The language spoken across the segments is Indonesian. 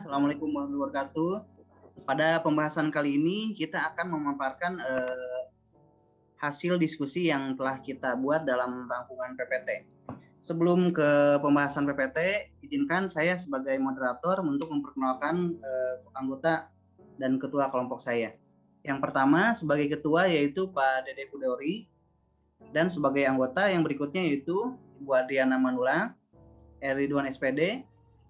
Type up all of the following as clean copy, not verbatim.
Assalamualaikum warahmatullahi wabarakatuh. Pada pembahasan kali ini kita akan memaparkan hasil diskusi yang telah kita buat dalam rangkuman PPT. Sebelum ke pembahasan PPT, izinkan saya sebagai moderator untuk memperkenalkan anggota dan ketua kelompok saya. Yang pertama sebagai ketua yaitu Pak Dede Hudori, dan sebagai anggota yang berikutnya yaitu Ibu Adriana Manula, Ridwan SPD,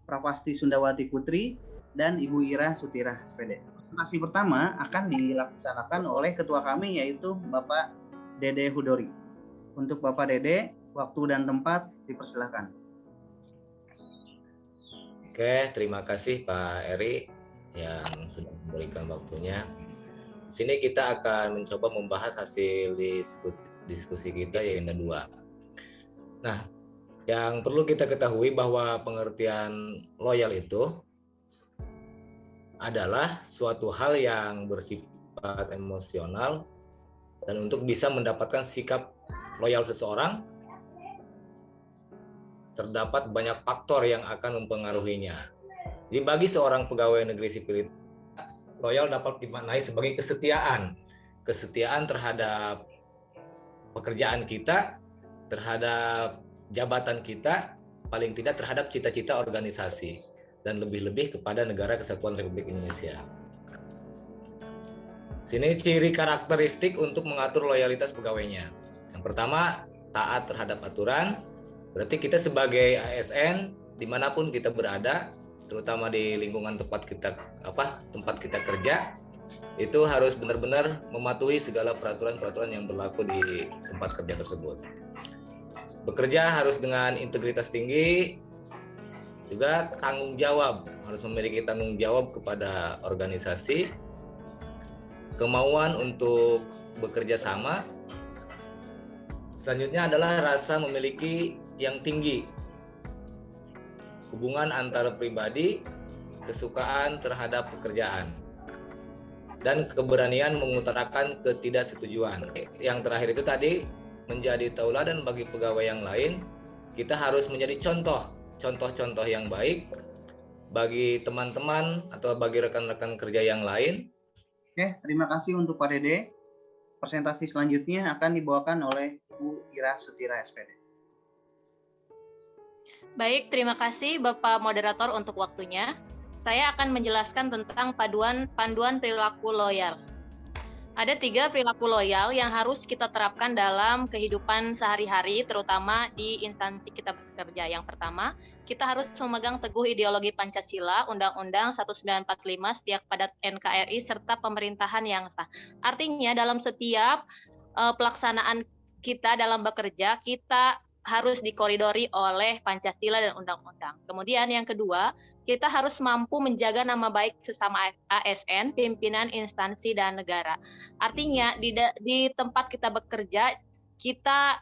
Prapasti Sundawati Putri, dan Ibu Ira Sutira SPD. Presentasi pertama akan dilaksanakan oleh ketua kami yaitu Bapak Dede Hudori. Untuk Bapak Dede, waktu dan tempat dipersilakan. Oke, terima kasih Pak Eri yang sudah memberikan waktunya. Di sini kita akan mencoba membahas hasil diskusi kita yang kedua. Nah, yang perlu kita ketahui bahwa pengertian loyal itu adalah suatu hal yang bersifat emosional, dan untuk bisa mendapatkan sikap loyal seseorang terdapat banyak faktor yang akan mempengaruhinya. Jadi bagi seorang pegawai negeri sipil, loyal dapat dimaknai sebagai kesetiaan terhadap pekerjaan kita, terhadap jabatan kita, paling tidak terhadap cita-cita organisasi, dan lebih-lebih kepada negara kesatuan Republik Indonesia. Sini ciri karakteristik untuk mengatur loyalitas pegawainya. Yang pertama, taat terhadap aturan. Berarti kita sebagai ASN dimanapun kita berada, terutama di lingkungan tempat kita kerja, itu harus benar-benar mematuhi segala peraturan-peraturan yang berlaku di tempat kerja tersebut. Bekerja harus dengan integritas tinggi, juga tanggung jawab, harus memiliki tanggung jawab kepada organisasi, kemauan untuk bekerja sama. Selanjutnya adalah rasa memiliki yang tinggi, hubungan antara pribadi, kesukaan terhadap pekerjaan, dan keberanian mengutarakan ketidaksetujuan. Yang terakhir itu tadi, menjadi tauladan bagi pegawai yang lain. Kita harus menjadi contoh yang baik bagi teman-teman atau bagi rekan-rekan kerja yang lain. Oke, terima kasih untuk Pak Dede. Presentasi selanjutnya akan dibawakan oleh Bu Ira Sutira SPD. Baik, terima kasih Bapak Moderator untuk waktunya. Saya akan menjelaskan tentang panduan perilaku loyal. Ada 3 perilaku loyal yang harus kita terapkan dalam kehidupan sehari-hari, terutama di instansi kita bekerja. Yang pertama, kita harus memegang teguh ideologi Pancasila, Undang-Undang 1945, setiap padat NKRI, serta pemerintahan yang sah. Artinya, dalam setiap pelaksanaan kita dalam bekerja, kita harus dikoridori oleh Pancasila dan Undang-Undang. Kemudian yang kedua, kita harus mampu menjaga nama baik sesama ASN, pimpinan instansi dan negara. Artinya di tempat kita bekerja, kita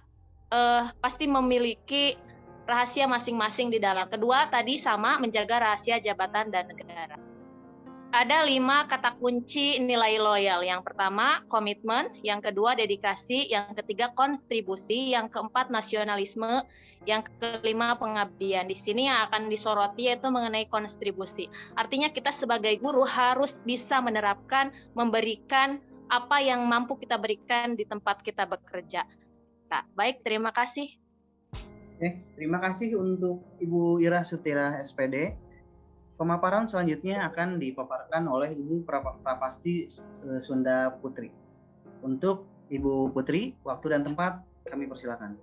pasti memiliki rahasia masing-masing di dalam. Kedua tadi sama, menjaga rahasia jabatan dan negara. Ada 5 kata kunci nilai loyal. Yang pertama, komitmen. Yang kedua, dedikasi. Yang ketiga, kontribusi. Yang keempat, nasionalisme. Yang kelima, pengabdian. Di sini yang akan disoroti yaitu mengenai kontribusi. Artinya kita sebagai guru harus bisa menerapkan, memberikan apa yang mampu kita berikan di tempat kita bekerja. Nah, baik, terima kasih. Terima kasih untuk Ibu Ira Sutira SPD. Pemaparan selanjutnya akan dipaparkan oleh Ibu Prapasti Sunda Putri. Untuk Ibu Putri, waktu dan tempat kami persilakan.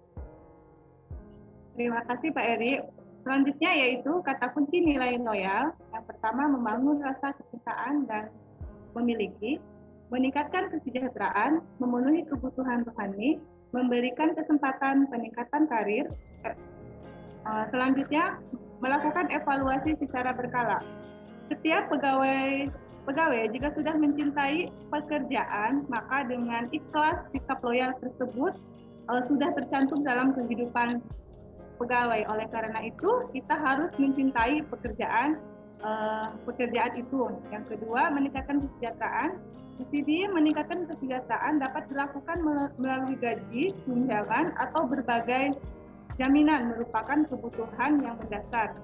Terima kasih Pak Eri. Selanjutnya yaitu kata kunci nilai loyal. Yang pertama, membangun rasa kecintaan dan memiliki, meningkatkan kesejahteraan, memenuhi kebutuhan rohani, memberikan kesempatan peningkatan karir. Selanjutnya, melakukan evaluasi secara berkala. Setiap pegawai jika sudah mencintai pekerjaan, maka dengan ikhlas sikap loyal tersebut sudah tercantum dalam kehidupan pegawai. Oleh karena itu, kita harus mencintai pekerjaan itu. Yang kedua, meningkatkan kesejahteraan. Di sini meningkatkan kesejahteraan dapat dilakukan melalui gaji, tunjangan, atau berbagai jaminan merupakan kebutuhan yang mendasar.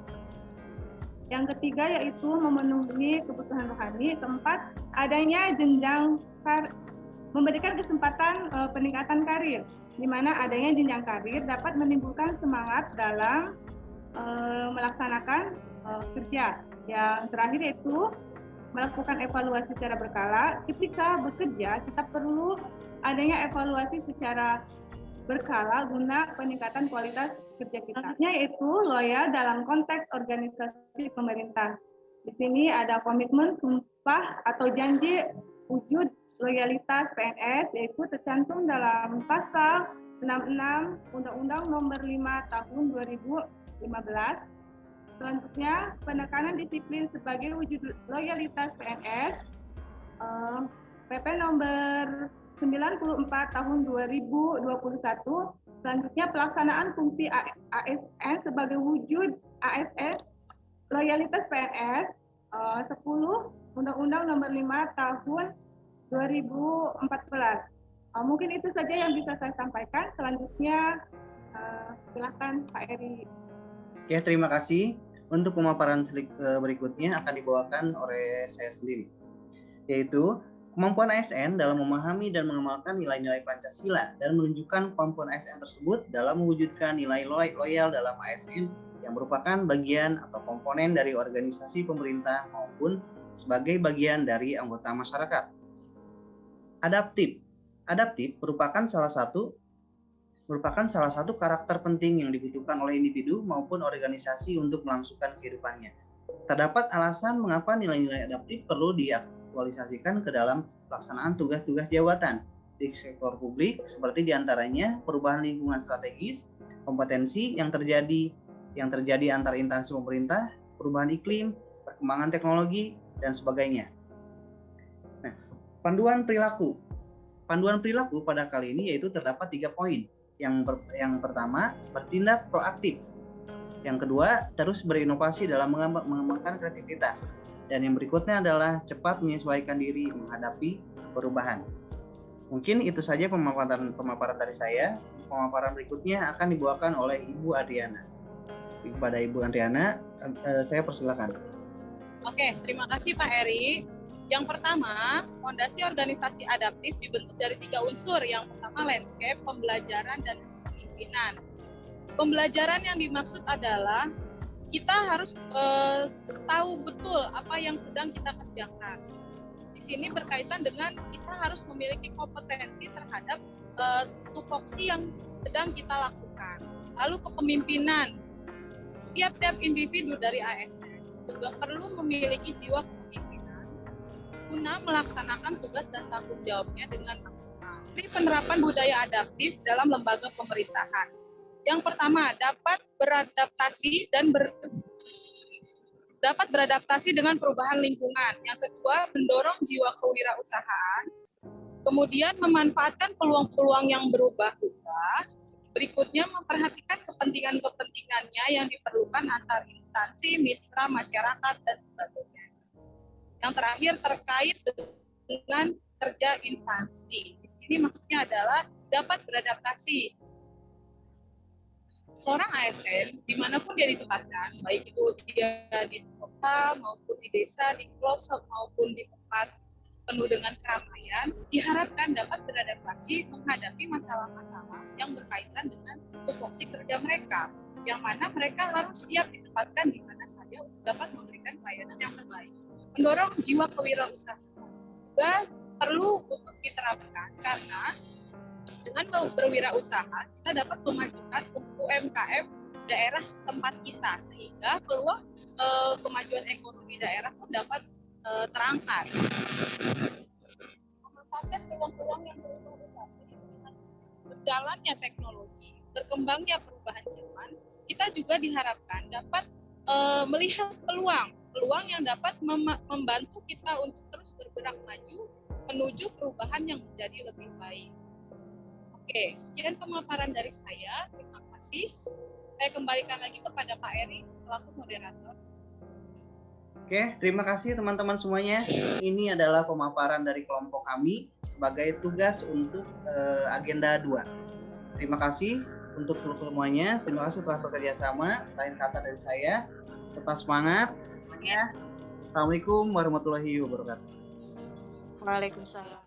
Yang ketiga yaitu memenuhi kebutuhan rohani. Keempat, adanya jenjang memberikan kesempatan peningkatan karir, di mana adanya jenjang karir dapat menimbulkan semangat dalam melaksanakan kerja. Yang terakhir yaitu melakukan evaluasi secara berkala. Ketika bekerja, kita perlu adanya evaluasi secara berkala guna peningkatan kualitas kerja kita. Selanjutnya yaitu loyal dalam konteks organisasi pemerintah. Di sini ada komitmen, sumpah, atau janji wujud loyalitas PNS, yaitu tercantum dalam pasal 66 Undang-Undang Nomor 5 Tahun 2015. Selanjutnya, penekanan disiplin sebagai wujud loyalitas PNS, PP Nomor 94 Tahun 2021. Selanjutnya, pelaksanaan fungsi ASN sebagai wujud ASN loyalitas PNS, 10 Undang-Undang Nomor 5 Tahun 2014. Mungkin itu saja yang bisa saya sampaikan. Selanjutnya, silakan Pak Eri. Ya, terima kasih. Untuk pemaparan berikutnya akan dibawakan oleh saya sendiri, yaitu kemampuan ASN dalam memahami dan mengamalkan nilai-nilai Pancasila dan menunjukkan kemampuan ASN tersebut dalam mewujudkan nilai loyal dalam ASN yang merupakan bagian atau komponen dari organisasi pemerintah maupun sebagai bagian dari anggota masyarakat. Adaptif merupakan salah satu karakter penting yang dibutuhkan oleh individu maupun organisasi untuk melangsungkan kehidupannya. Terdapat alasan mengapa nilai-nilai adaptif perlu diaktualisasikan ke dalam pelaksanaan tugas-tugas jabatan di sektor publik, seperti diantaranya perubahan lingkungan strategis, kompetensi yang terjadi antar instansi pemerintah, perubahan iklim, perkembangan teknologi, dan sebagainya. Nah, panduan perilaku pada kali ini yaitu terdapat 3 poin. Yang pertama, bertindak proaktif. Yang kedua, terus berinovasi dalam mengembangkan kreativitas. Dan yang berikutnya adalah cepat menyesuaikan diri menghadapi perubahan. Mungkin itu saja pemaparan dari saya. Pemaparan berikutnya akan dibawakan oleh Ibu Adriana. Kepada Ibu Adriana, saya persilakan. Oke, terima kasih Pak Eri. Yang pertama, fondasi organisasi adaptif dibentuk dari 3 unsur. Yang pertama, landscape, pembelajaran, dan kepemimpinan. Pembelajaran yang dimaksud adalah kita harus tahu betul apa yang sedang kita kerjakan. Di sini berkaitan dengan kita harus memiliki kompetensi terhadap tupoksi yang sedang kita lakukan. Lalu kepemimpinan. Tiap-tiap individu dari ASN juga perlu memiliki jiwa guna melaksanakan tugas dan tanggung jawabnya dengan maksimal. Ini penerapan budaya adaptif dalam lembaga pemerintahan. Yang pertama, dapat beradaptasi dengan perubahan lingkungan. Yang kedua, mendorong jiwa kewirausahaan. Kemudian memanfaatkan peluang-peluang yang berubah-ubah. Berikutnya, memperhatikan kepentingan-kepentingannya yang diperlukan antar instansi, mitra, masyarakat, dan sebagainya. Yang terakhir terkait dengan kerja instansi. Di sini maksudnya adalah dapat beradaptasi. Seorang ASN dimanapun dia ditempatkan, baik itu dia di kota maupun di desa, di pelosok maupun di tempat penuh dengan keramaian, diharapkan dapat beradaptasi menghadapi masalah-masalah yang berkaitan dengan tupoksi kerja mereka, yang mana mereka harus siap ditempatkan di mana saja untuk dapat memberikan pelayanan yang terbaik. Mendorong jiwa kewirausahaan juga perlu untuk diterapkan karena dengan berwirausaha kita dapat memajukan UMKM daerah tempat kita sehingga peluang kemajuan ekonomi daerah pun dapat terangkat. Memanfaatkan peluang-peluang yang berubah-ubah dengan berjalannya teknologi, berkembangnya perubahan zaman, kita juga diharapkan dapat melihat peluang yang dapat membantu kita untuk terus bergerak maju menuju perubahan yang menjadi lebih baik. Oke, sekian pemaparan dari saya. Terima kasih. Saya kembalikan lagi kepada Pak Eri selaku moderator. Oke, terima kasih teman-teman semuanya. Ini adalah pemaparan dari kelompok kami sebagai tugas untuk agenda 2. Terima kasih untuk seluruh semuanya. Terima kasih telah bekerja sama. Lain kata dari saya, tetap semangat. Assalamualaikum warahmatullahi wabarakatuh. Waalaikumsalam.